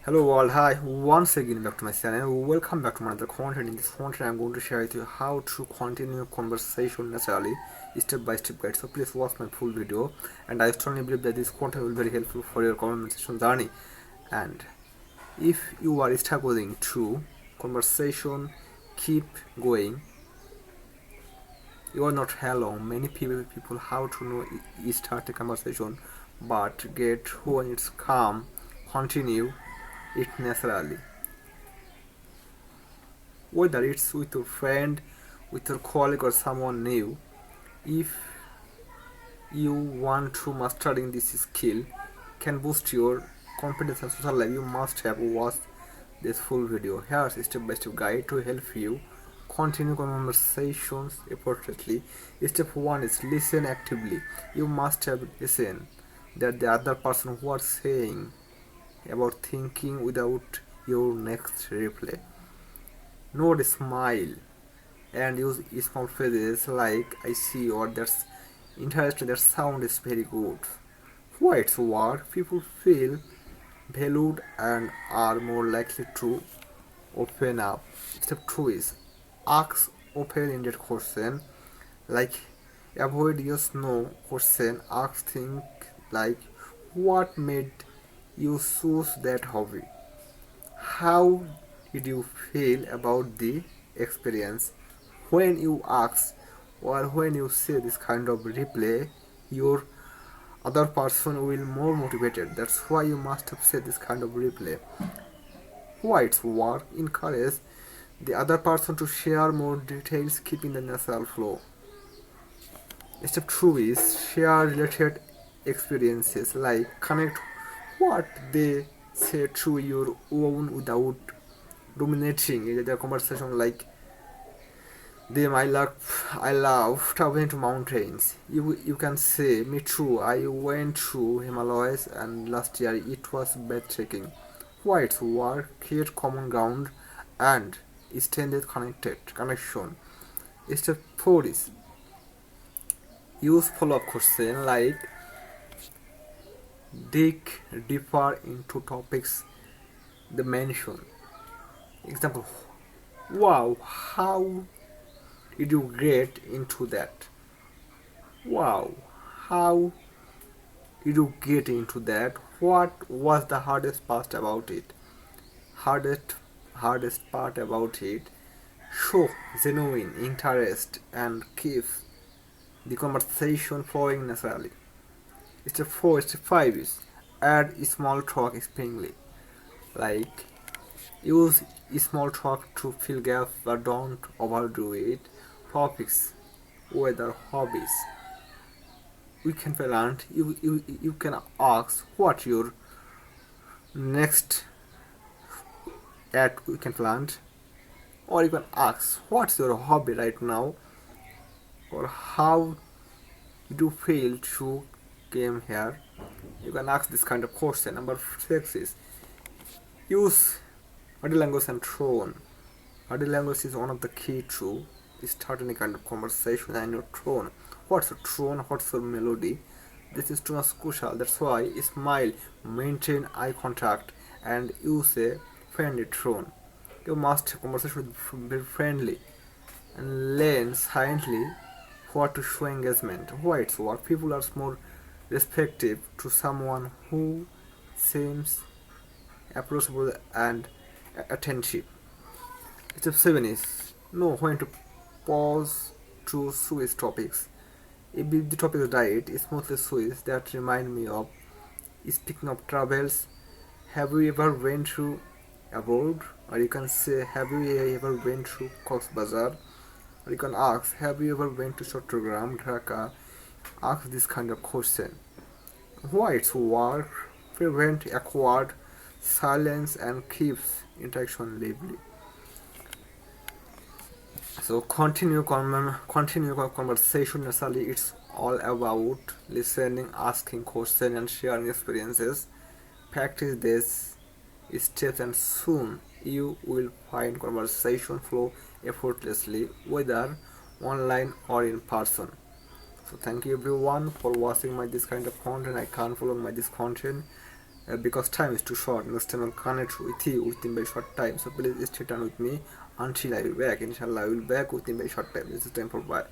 Hello world, hi, once again back to my channel. Welcome back to another content. In this content I'm going to share with you how to continue conversation naturally, step by step guide. So please watch my full video, and I strongly believe that this content will be very helpful for your conversation journey. And if you are struggling to conversation, keep going. You are not alone. Many people how to know start a conversation, but get when it's calm, continue it naturally. Whether it's with your friend, with your colleague, or someone new, if you want to mastering this skill can boost your confidence and social life, you must have watched this full video. Here's a step-by-step guide to help you continue conversations effortlessly. Step 1 is listen actively. You must have listen that the other person what saying about thinking without your next reply. Note smile and use small phrases like I see or that's interesting, that sound is very good. Why it's work? People feel valued and are more likely to open up. Step 2 is ask open-ended question like avoid yes no question. Ask things like what made you choose that hobby? How did you feel about the experience? When you ask or when you say this kind of replay, your other person will more motivated. That's why you must have said this kind of replay. Why it's work? Encourage the other person to share more details, keeping the natural flow. Step 2 is share related experiences like connect what they say to your own without dominating in the conversation, like them I love traveling to mountains. You can say me too. I went to Himalayas and last year it was breathtaking. Why it's work, create common ground and extended connected connection. Step 4 is use follow-up question like dig deeper into topics they mention. Example, wow, how did you get into that? Wow, how did you get into that? What was the hardest part about it? Hardest part about it. Show genuine interest and keep the conversation flowing naturally. Step 4, step 5 is add small talk sparingly. Like use small talk to fill gaps but don't overdo it. Topics, weather, hobbies, weekend plan. You can ask what your next at weekend plan, or you can ask what's your hobby right now, or how did you feel to came here. You can ask this kind of question. Number 6 is use body language and tone. Body language is one of the key to start any kind of conversation, and your tone. What's your tone? What's your melody? This is too much crucial. That's why smile, maintain eye contact, and use a friendly tone. You must conversation be friendly and learn silently what to show engagement. Why it's work? People are more respectful to someone who seems approachable and attentive. Step 7 is know when to pause to switch topics. If the topic is diet, smoothly switch. That remind me of speaking of travels. Have you ever went to abroad? Or you can say, have you ever went to Cox's Bazar? Or you can ask, have you ever went to Chattogram, Dhaka? Ask this kind of question. Why it's work? Prevent awkward silence and keeps interaction lively. So continue conversation naturally. It's all about listening, asking questions, and sharing experiences. Practice this steps, and soon you will find conversation flow effortlessly, whether online or in person. So thank you everyone for watching my this kind of content. I can't follow my this content. because time is too short. Next time I'll connect with you within very short time. So please stay tuned with me until I will back. Inshallah, I will back within very short time. This is time for bye.